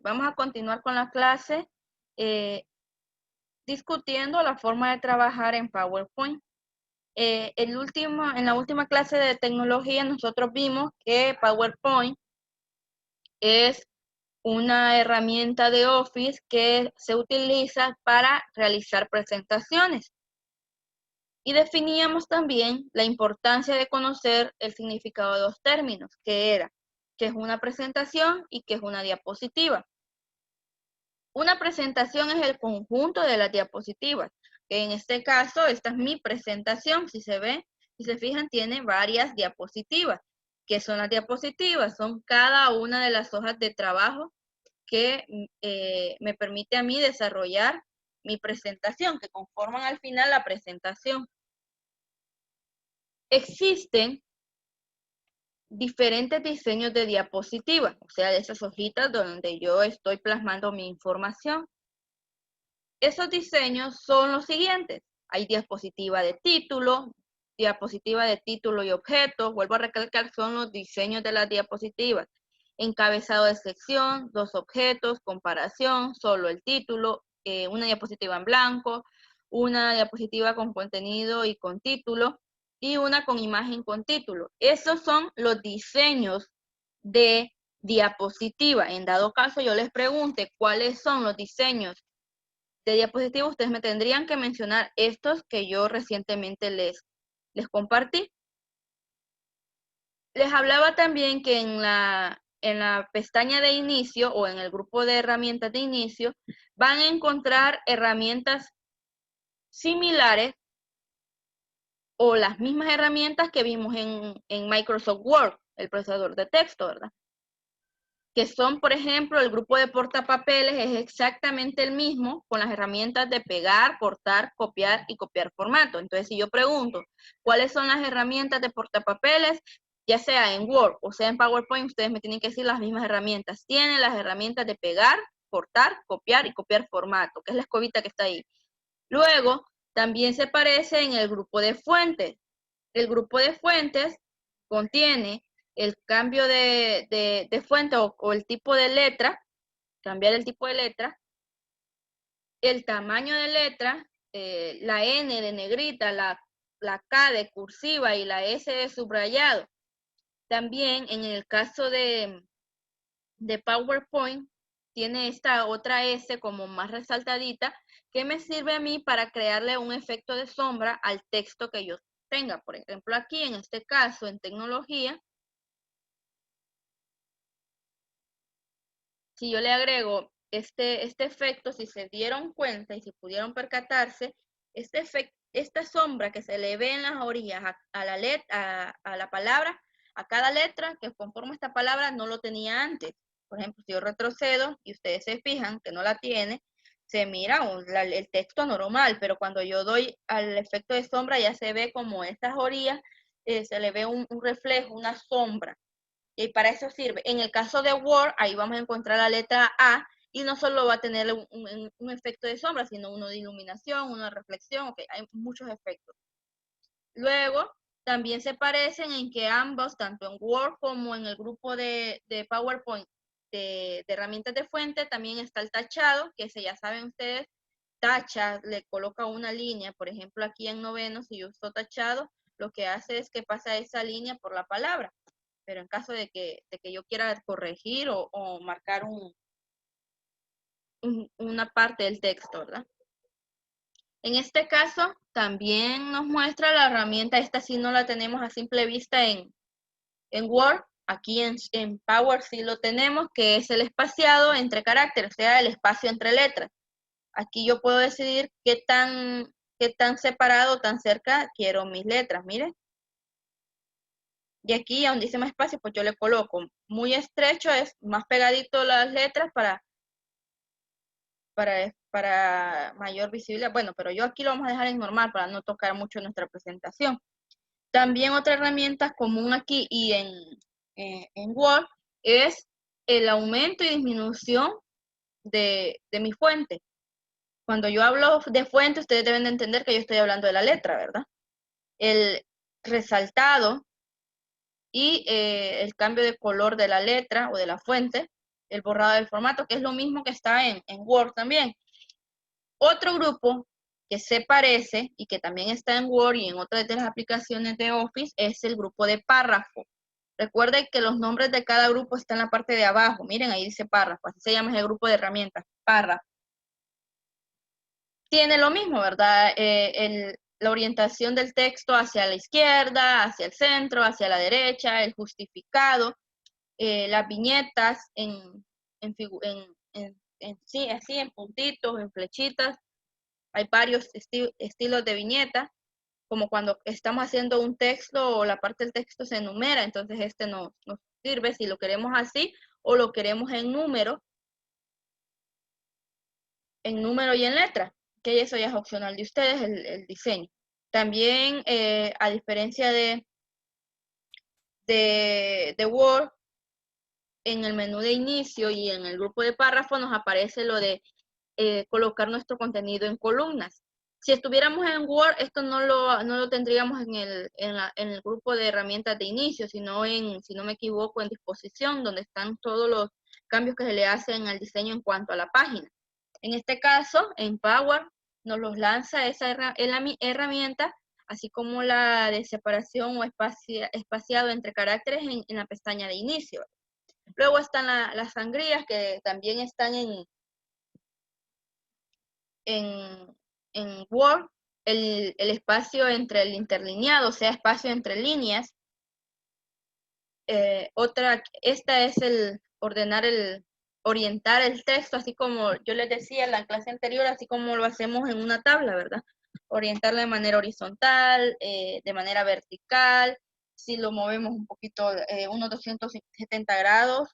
Vamos a continuar con la clase discutiendo la forma de trabajar en PowerPoint. En la última clase de tecnología nosotros vimos que PowerPoint es una herramienta de Office que se utiliza para realizar presentaciones. Y definíamos también la importancia de conocer el significado de dos términos, que es una presentación y que es una diapositiva. Una presentación es el conjunto de las diapositivas, que en este caso, esta es mi presentación, si se ve, si se fijan, tiene varias diapositivas. ¿Qué son las diapositivas? Son cada una de las hojas de trabajo que me permite a mí desarrollar mi presentación, que conforman al final la presentación. Existen diferentes diseños de diapositivas, o sea, de esas hojitas donde yo estoy plasmando mi información. Esos diseños son los siguientes. Hay diapositiva de título y objetos. Vuelvo a recalcar, son los diseños de las diapositivas. Encabezado de sección, dos objetos, comparación, solo el título, una diapositiva en blanco, una diapositiva con contenido y con título, y una con imagen con título. Esos son los diseños de diapositiva. En dado caso, yo les pregunte cuáles son los diseños de diapositiva, ustedes me tendrían que mencionar estos que yo recientemente les compartí. Les hablaba también que en la pestaña de inicio o en el grupo de herramientas de inicio van a encontrar herramientas similares o las mismas herramientas que vimos en Microsoft Word, el procesador de texto, ¿verdad? Que son, por ejemplo, el grupo de portapapeles es exactamente el mismo con las herramientas de pegar, cortar, copiar y copiar formato. Entonces, si yo pregunto, ¿cuáles son las herramientas de portapapeles? Ya sea en Word o sea en PowerPoint, ustedes me tienen que decir las mismas herramientas. Tienen las herramientas de pegar, cortar, copiar y copiar formato, que es la escobita que está ahí. Luego, también se parece en el grupo de fuentes. El grupo de fuentes contiene el cambio de fuente o el tipo de letra, cambiar el tipo de letra, el tamaño de letra, la N de negrita, la K de cursiva y la S de subrayado. También en el caso de PowerPoint, tiene esta otra S como más resaltadita, que me sirve a mí para crearle un efecto de sombra al texto que yo tenga. Por ejemplo, aquí en este caso, en tecnología, si yo le agrego este efecto, si se dieron cuenta y si pudieron percatarse, esta sombra que se le ve en las orillas a la palabra, a cada letra que conforma esta palabra, no lo tenía antes. Por ejemplo, si yo retrocedo y ustedes se fijan que no la tiene, se mira el texto normal, pero cuando yo doy al efecto de sombra ya se ve como estas orillas, se le ve un reflejo, una sombra. Y para eso sirve. En el caso de Word, ahí vamos a encontrar la letra A y no solo va a tener un efecto de sombra, sino uno de iluminación, uno de reflexión, okay, hay muchos efectos. Luego, también se parecen en que ambos, tanto en Word como en el grupo de PowerPoint de herramientas de fuente, también está el tachado, que ya saben ustedes, tacha, le coloca una línea, por ejemplo, aquí en noveno, si yo uso tachado, lo que hace es que pasa esa línea por la palabra. Pero en caso de que yo quiera corregir o marcar una parte del texto, ¿verdad? En este caso, también nos muestra la herramienta, esta sí no la tenemos a simple vista en Word, aquí en Power sí lo tenemos, que es el espaciado entre caracteres, o sea, el espacio entre letras. Aquí yo puedo decidir qué tan separado, tan cerca quiero mis letras, miren. Y aquí, donde dice más espacio, pues yo le coloco muy estrecho, es más pegadito las letras para mayor visibilidad. Bueno, pero yo aquí lo vamos a dejar en normal para no tocar mucho nuestra presentación. También otra herramienta común aquí y en Word es el aumento y disminución de mi fuente. Cuando yo hablo de fuente, ustedes deben de entender que yo estoy hablando de la letra, ¿verdad? El resaltado y el cambio de color de la letra o de la fuente el borrado del formato, que es lo mismo que está en Word también. Otro grupo que se parece y que también está en Word y en otras de las aplicaciones de Office es el grupo de párrafo. Recuerden que los nombres de cada grupo están en la parte de abajo. Miren, ahí dice párrafo. Así se llama el grupo de herramientas, párrafo. Tiene lo mismo, ¿verdad? La orientación del texto hacia la izquierda, hacia el centro, hacia la derecha, el justificado, las viñetas sí, así, en puntitos, en flechitas. Hay varios estilos de viñeta, como cuando estamos haciendo un texto o la parte del texto se enumera, entonces este nos sirve si lo queremos así o lo queremos en número y en letra, que eso ya es opcional de ustedes, el diseño. También, a diferencia de Word, en el menú de inicio y en el grupo de párrafo nos aparece lo de colocar nuestro contenido en columnas. Si estuviéramos en Word, esto no lo tendríamos en el grupo de herramientas de inicio, sino si no me equivoco, en disposición, donde están todos los cambios que se le hacen al diseño en cuanto a la página. En este caso, en Power, nos los lanza esa herramienta, así como la de separación o espaciado entre caracteres en la pestaña de inicio. Luego están las sangrías, que también están en Word, el espacio entre el interlineado, o sea, espacio entre líneas. Esta es orientar el texto, así como yo les decía en la clase anterior, así como lo hacemos en una tabla, ¿verdad? Orientarlo de manera horizontal, de manera vertical, si lo movemos un poquito, unos 270 grados,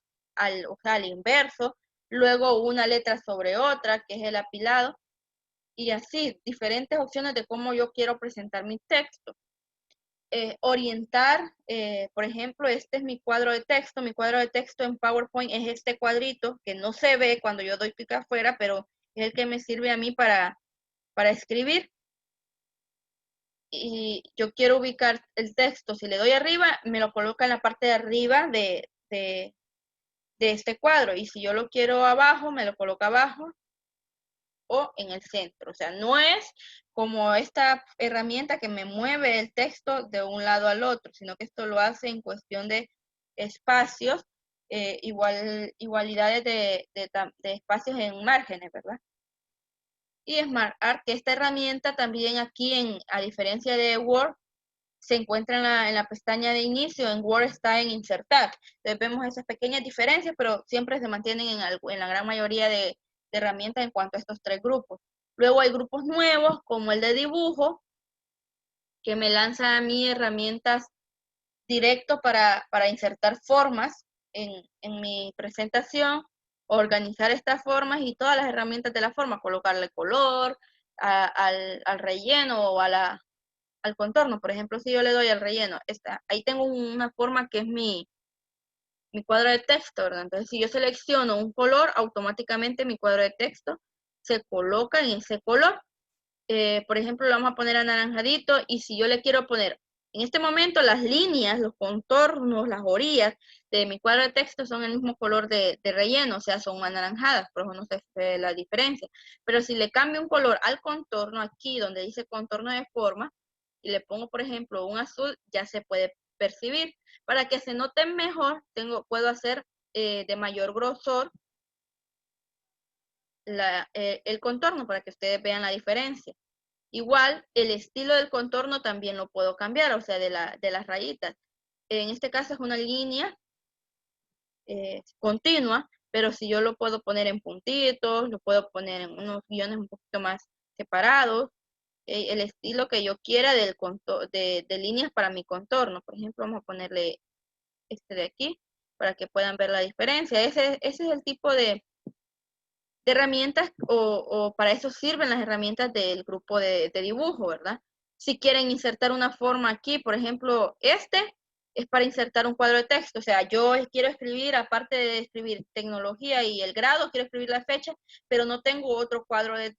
o sea, al inverso, luego una letra sobre otra, que es el apilado, y así, diferentes opciones de cómo yo quiero presentar mi texto. Orientar, por ejemplo, este es mi cuadro de texto. Mi cuadro de texto en PowerPoint es este cuadrito que no se ve cuando yo doy clic afuera, pero es el que me sirve a mí para escribir. Y yo quiero ubicar el texto. Si le doy arriba, me lo coloca en la parte de arriba de este cuadro. Y si yo lo quiero abajo, me lo coloca abajo o en el centro. O sea, no es como esta herramienta que me mueve el texto de un lado al otro, sino que esto lo hace en cuestión de espacios, igualdades de espacios en márgenes, ¿verdad? Y SmartArt, que esta herramienta también aquí, a diferencia de Word, se encuentra en la pestaña de inicio. En Word está en insertar. Entonces vemos esas pequeñas diferencias, pero siempre se mantienen en la gran mayoría de herramientas en cuanto a estos tres grupos. Luego hay grupos nuevos, como el de dibujo, que me lanza a mí herramientas directo para insertar formas en mi presentación, organizar estas formas y todas las herramientas de la forma, colocarle color al relleno o al contorno. Por ejemplo, si yo le doy al relleno, ahí tengo una forma que es mi cuadro de texto, ¿verdad? Entonces, si yo selecciono un color, automáticamente mi cuadro de texto se coloca en ese color. Por ejemplo, lo vamos a poner anaranjadito, y si yo le quiero poner, en este momento las líneas, los contornos, las orillas de mi cuadro de texto son el mismo color de relleno, o sea, son anaranjadas, por eso no se ve la diferencia. Pero si le cambio un color al contorno, aquí donde dice contorno de forma, y le pongo, por ejemplo, un azul, ya se puede percibir. Para que se note mejor, puedo hacer de mayor grosor el contorno para que ustedes vean la diferencia. Igual, el estilo del contorno también lo puedo cambiar, o sea, de las rayitas. En este caso es una línea continua, pero si yo lo puedo poner en puntitos, lo puedo poner en unos guiones un poquito más separados, el estilo que yo quiera de líneas para mi contorno. Por ejemplo, vamos a ponerle este de aquí para que puedan ver la diferencia. Ese es el tipo de herramientas, o para eso sirven las herramientas del grupo de dibujo, ¿verdad? Si quieren insertar una forma aquí, por ejemplo, este es para insertar un cuadro de texto. O sea, yo quiero escribir, aparte de escribir tecnología y el grado, quiero escribir la fecha, pero no tengo otro cuadro de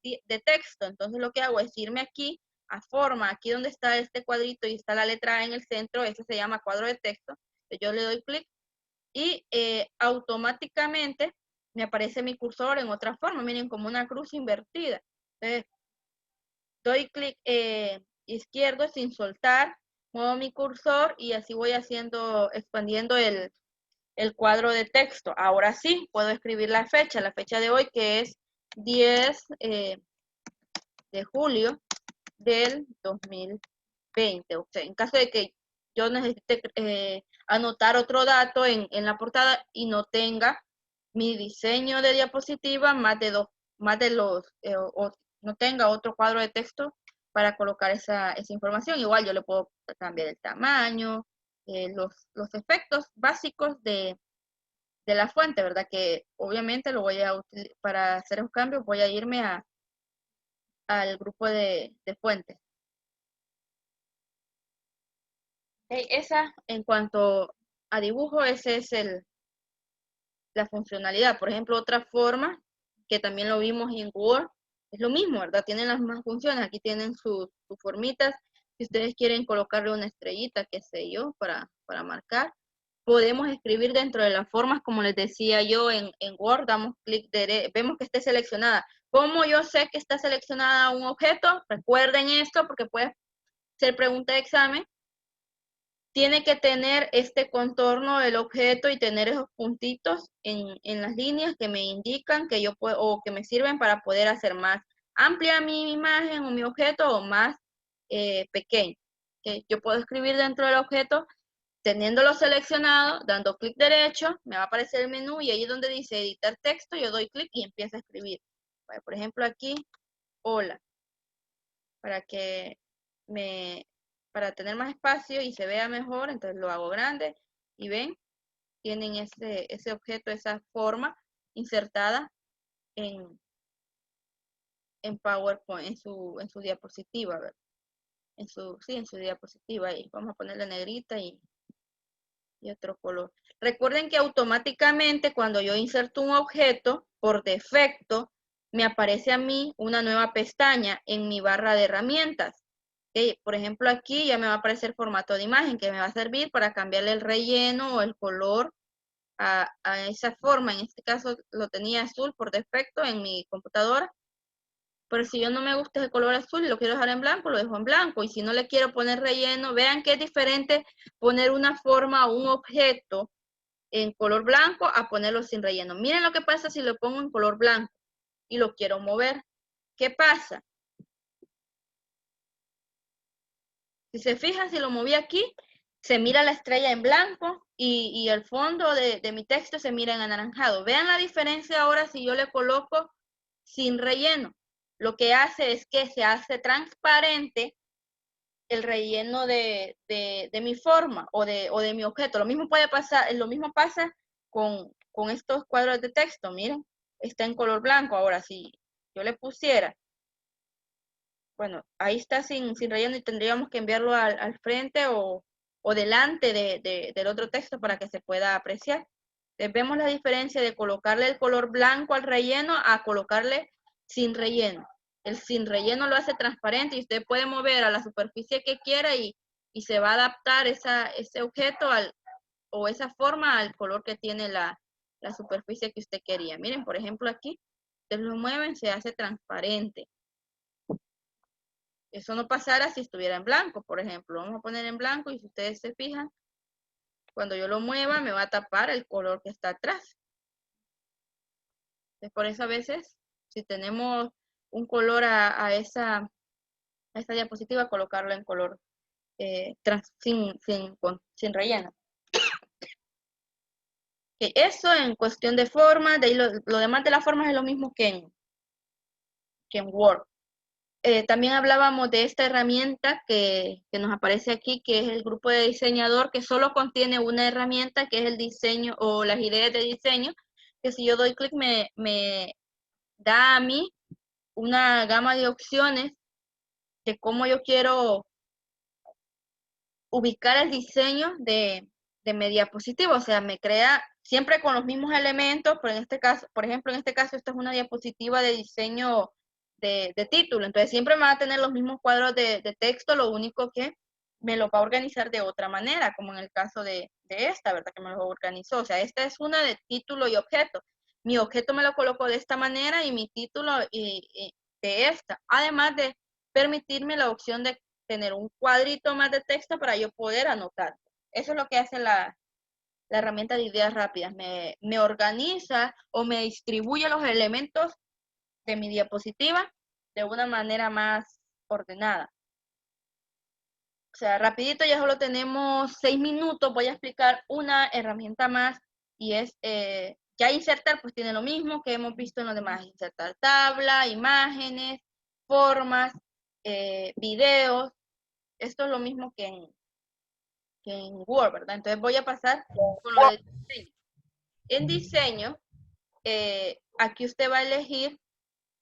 texto. Entonces lo que hago es irme aquí a forma, aquí donde está este cuadrito y está la letra A en el centro, ese se llama cuadro de texto. Entonces yo le doy clic y automáticamente me aparece mi cursor en otra forma, miren, como una cruz invertida. Entonces, doy clic izquierdo sin soltar, muevo mi cursor y así voy haciendo, expandiendo el cuadro de texto. Ahora sí, puedo escribir la fecha de hoy, que es 10 de julio del 2020. O sea, en caso de que yo necesite anotar otro dato en la portada y no tenga mi diseño de diapositiva más de los, o no tenga otro cuadro de texto para colocar esa información. Igual yo le puedo cambiar el tamaño, los efectos básicos de la fuente, ¿verdad? Que obviamente lo voy a utilizar para hacer los cambios, voy a irme al grupo de fuentes. Esa, en cuanto a dibujo, ese es la funcionalidad. Por ejemplo, otra forma que también lo vimos en Word, es lo mismo, ¿verdad? Tienen las mismas funciones. Aquí tienen sus formitas. Si ustedes quieren colocarle una estrellita, qué sé yo, para marcar, podemos escribir dentro de las formas, como les decía yo, en Word, damos clic derecho, vemos que esté seleccionada. ¿Cómo yo sé que está seleccionada un objeto? Recuerden esto porque puede ser pregunta de examen. Tiene que tener este contorno del objeto y tener esos puntitos en las líneas que me indican que yo puedo, o que me sirven para poder hacer más amplia mi imagen o mi objeto o más pequeño. ¿Okay? Yo puedo escribir dentro del objeto teniéndolo seleccionado, dando clic derecho, me va a aparecer el menú y ahí donde dice editar texto, yo doy clic y empiezo a escribir. Bueno, por ejemplo aquí, hola, para que para tener más espacio y se vea mejor, entonces lo hago grande y ven, tienen ese objeto, esa forma insertada en, PowerPoint, en su diapositiva, ¿verdad? En su diapositiva, y vamos a ponerle negrita y otro color. Recuerden que automáticamente cuando yo inserto un objeto, por defecto, me aparece a mí una nueva pestaña en mi barra de herramientas. ¿Okay? Por ejemplo, aquí ya me va a aparecer formato de imagen, que me va a servir para cambiarle el relleno o el color a esa forma. En este caso lo tenía azul por defecto en mi computadora. Pero si yo no me gusta el color azul y lo quiero dejar en blanco, lo dejo en blanco. Y si no le quiero poner relleno, vean que es diferente poner una forma o un objeto en color blanco a ponerlo sin relleno. Miren lo que pasa si lo pongo en color blanco y lo quiero mover. ¿Qué pasa? Si se fijan, si lo moví aquí, se mira la estrella en blanco y el fondo de mi texto se mira en anaranjado. Vean la diferencia ahora si yo le coloco sin relleno. Lo que hace es que se hace transparente el relleno de mi forma o de mi objeto. Lo mismo puede pasar, lo mismo pasa con estos cuadros de texto. Miren, está en color blanco. Ahora, si yo le pusiera, bueno, ahí está sin relleno y tendríamos que enviarlo al frente o delante del otro texto para que se pueda apreciar. Entonces, vemos la diferencia de colocarle el color blanco al relleno a colocarle sin relleno. El sin relleno lo hace transparente y usted puede mover a la superficie que quiera y se va a adaptar ese objeto o esa forma al color que tiene la superficie que usted quería. Miren, por ejemplo, aquí, ustedes lo mueven, se hace transparente. Eso no pasara si estuviera en blanco, por ejemplo. Vamos a poner en blanco y si ustedes se fijan, cuando yo lo mueva me va a tapar el color que está atrás. Entonces, por eso a veces, si tenemos un color a esta diapositiva, colocarlo en color sin relleno. Que eso en cuestión de forma, de ahí lo demás de las formas es lo mismo que en Word. También hablábamos de esta herramienta que nos aparece aquí, que es el grupo de diseñador, que solo contiene una herramienta, que es el diseño o las ideas de diseño, que si yo doy clic me da a mí una gama de opciones de cómo yo quiero ubicar el diseño de mi diapositiva. O sea, me crea siempre con los mismos elementos, pero en este caso, por ejemplo, en este caso, esta es una diapositiva de diseño de título. Entonces, siempre me va a tener los mismos cuadros de texto, lo único que me lo va a organizar de otra manera, como en el caso de esta, ¿verdad? Que me lo organizó. O sea, esta es una de título y objeto. mi objeto me lo coloco de esta manera y mi título de esta. Además de permitirme la opción de tener un cuadrito más de texto para yo poder anotar. Eso es lo que hace la herramienta de ideas rápidas. Me organiza o me distribuye los elementos de mi diapositiva de una manera más ordenada. O sea, rapidito, ya solo tenemos 6 minutos. Voy a explicar una herramienta más y es, ya insertar, pues tiene lo mismo que hemos visto en los demás. Insertar tabla, imágenes, formas, videos. Esto es lo mismo que en Word, ¿verdad? Entonces voy a pasar con lo de diseño. En diseño, aquí usted va a elegir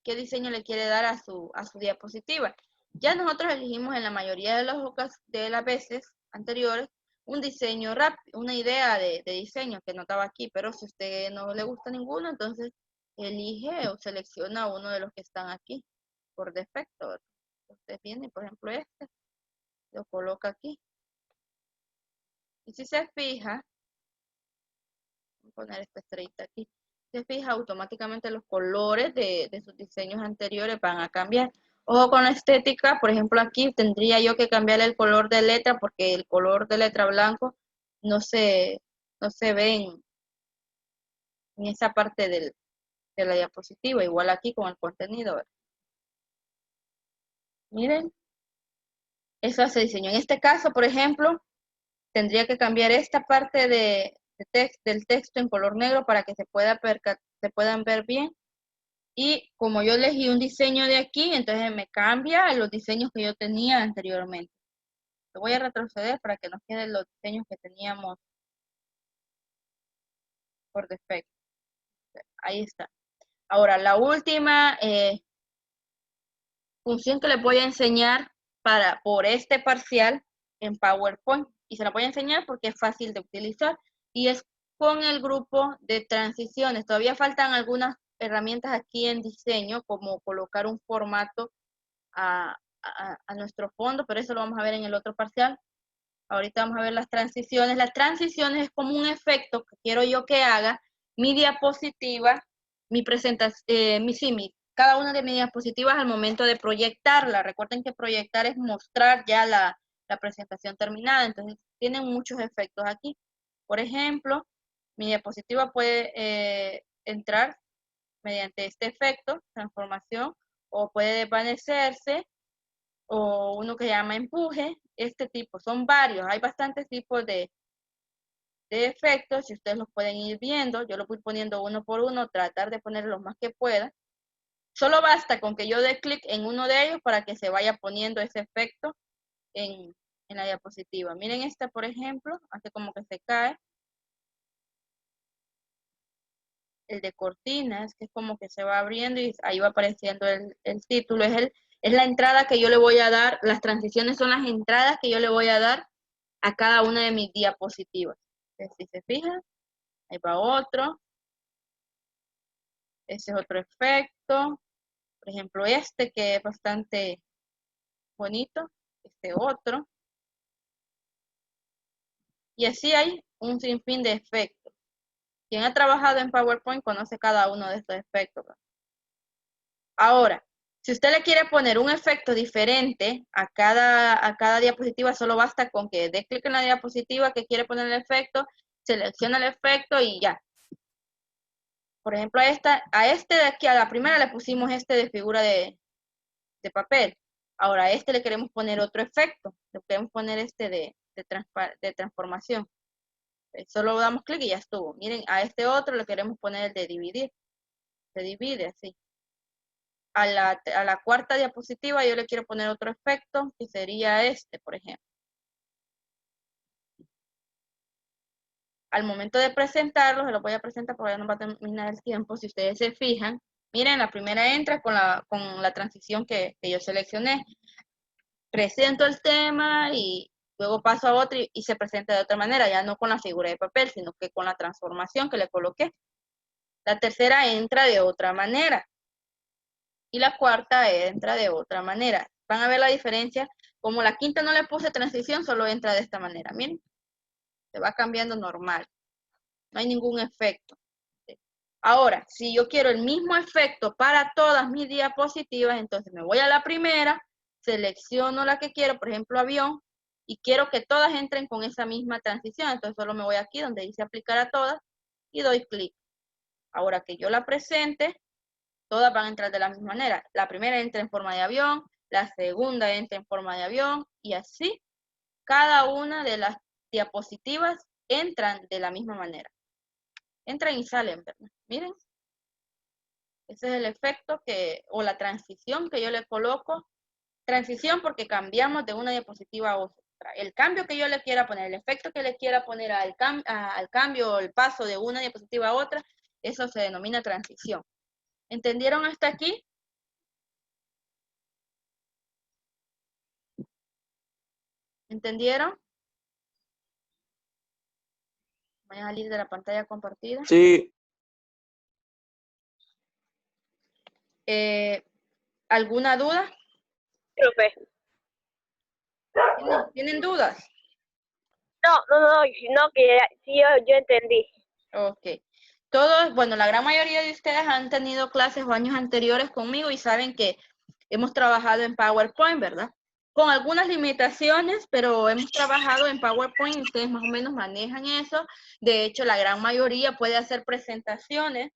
qué diseño le quiere dar a su diapositiva. Ya nosotros elegimos en la mayoría de las veces anteriores un diseño rápido, una idea de diseño que no estaba aquí, pero si a usted no le gusta ninguno, entonces elige o selecciona uno de los que están aquí por defecto. Usted viene, por ejemplo, este, lo coloca aquí. Y si se fija, voy a poner esta estrellita aquí, se fija automáticamente los colores de sus diseños anteriores van a cambiar. Ojo con la estética, por ejemplo aquí tendría yo que cambiar el color de letra porque el color de letra blanco no se ve en esa parte de la diapositiva, igual aquí con el contenido. ¿Verdad? Miren, eso se diseñó. En este caso, por ejemplo, tendría que cambiar esta parte del texto en color negro para que se puedan ver bien. Y como yo elegí un diseño de aquí, entonces me cambia a los diseños que yo tenía anteriormente. Lo voy a retroceder para que nos queden los diseños que teníamos por defecto. Ahí está. Ahora, la última función que les voy a enseñar por este parcial en PowerPoint. Y se la voy a enseñar porque es fácil de utilizar. Y es con el grupo de transiciones. Todavía faltan algunas herramientas aquí en diseño, como colocar un formato a nuestro fondo, pero eso lo vamos a ver en el otro parcial. Ahorita vamos a ver las transiciones. Las transiciones es como un efecto que quiero yo que haga mi diapositiva, mi presentación, cada una de mis diapositivas al momento de proyectarla. Recuerden que proyectar es mostrar ya la presentación terminada, entonces tienen muchos efectos aquí. Por ejemplo, mi diapositiva puede entrar mediante este efecto, transformación, o puede desvanecerse, o uno que se llama empuje, este tipo, son varios, hay bastantes tipos de efectos, si ustedes los pueden ir viendo, yo los voy poniendo uno por uno, tratar de poner los más que pueda. Solo basta con que yo dé clic en uno de ellos para que se vaya poniendo ese efecto en la diapositiva. Miren esta, por ejemplo, hace como que se cae. El de cortinas, que es como que se va abriendo y ahí va apareciendo el título. Es la entrada que yo le voy a dar, las transiciones son las entradas que yo le voy a dar a cada una de mis diapositivas. Entonces, si se fijan, ahí va otro. Ese es otro efecto. Por ejemplo, este que es bastante bonito. Este otro. Y así hay un sinfín de efectos. Quien ha trabajado en PowerPoint conoce cada uno de estos efectos. Ahora, si usted le quiere poner un efecto diferente a cada diapositiva, solo basta con que dé clic en la diapositiva que quiere poner el efecto, selecciona el efecto y ya. Por ejemplo, a este de aquí, a la primera le pusimos este de figura de papel. Ahora a este le queremos poner otro efecto. Le queremos poner este de transformación. Solo damos clic y ya estuvo. Miren, a este otro le queremos poner el de dividir. Se divide así. A la cuarta diapositiva yo le quiero poner otro efecto, que sería este, por ejemplo. Al momento de presentarlo, se los voy a presentar porque ya no va a terminar el tiempo. Si ustedes se fijan, miren, la primera entra con la transición que yo seleccioné. Presento el tema y luego paso a otro y se presenta de otra manera, ya no con la figura de papel, sino que con la transformación que le coloqué. La tercera entra de otra manera. Y la cuarta entra de otra manera. Van a ver la diferencia. Como la quinta no le puse transición, solo entra de esta manera. Miren, se va cambiando normal. No hay ningún efecto. Ahora, si yo quiero el mismo efecto para todas mis diapositivas, entonces me voy a la primera, selecciono la que quiero, por ejemplo, avión, y quiero que todas entren con esa misma transición. Entonces solo me voy aquí donde dice aplicar a todas y doy clic. Ahora que yo la presente, todas van a entrar de la misma manera. La primera entra en forma de avión, la segunda entra en forma de avión, y así cada una de las diapositivas entran de la misma manera. Entran y salen, ¿verdad? Miren. Ese es el efecto o la transición que yo le coloco. Transición porque cambiamos de una diapositiva a otra. El cambio que yo le quiera poner, el efecto que le quiera poner al cambio o el paso de una diapositiva a otra, eso se denomina transición. ¿Entendieron hasta aquí? ¿Entendieron? Voy a salir de la pantalla compartida. Sí. ¿Alguna duda? Profe. ¿Tienen dudas? No, que sí, yo entendí. Ok. Todos, bueno, la gran mayoría de ustedes han tenido clases o años anteriores conmigo y saben que hemos trabajado en PowerPoint, ¿verdad? Con algunas limitaciones, pero hemos trabajado en PowerPoint y ustedes más o menos manejan eso. De hecho, la gran mayoría puede hacer presentaciones.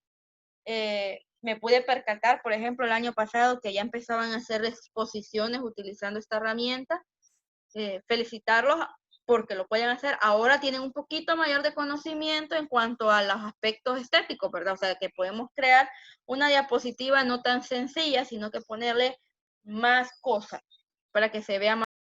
Me pude percatar, por ejemplo, el año pasado que ya empezaban a hacer exposiciones utilizando esta herramienta. Felicitarlos porque lo pueden hacer. Ahora tienen un poquito mayor de conocimiento en cuanto a los aspectos estéticos, ¿verdad? O sea, que podemos crear una diapositiva no tan sencilla, sino que ponerle más cosas para que se vea más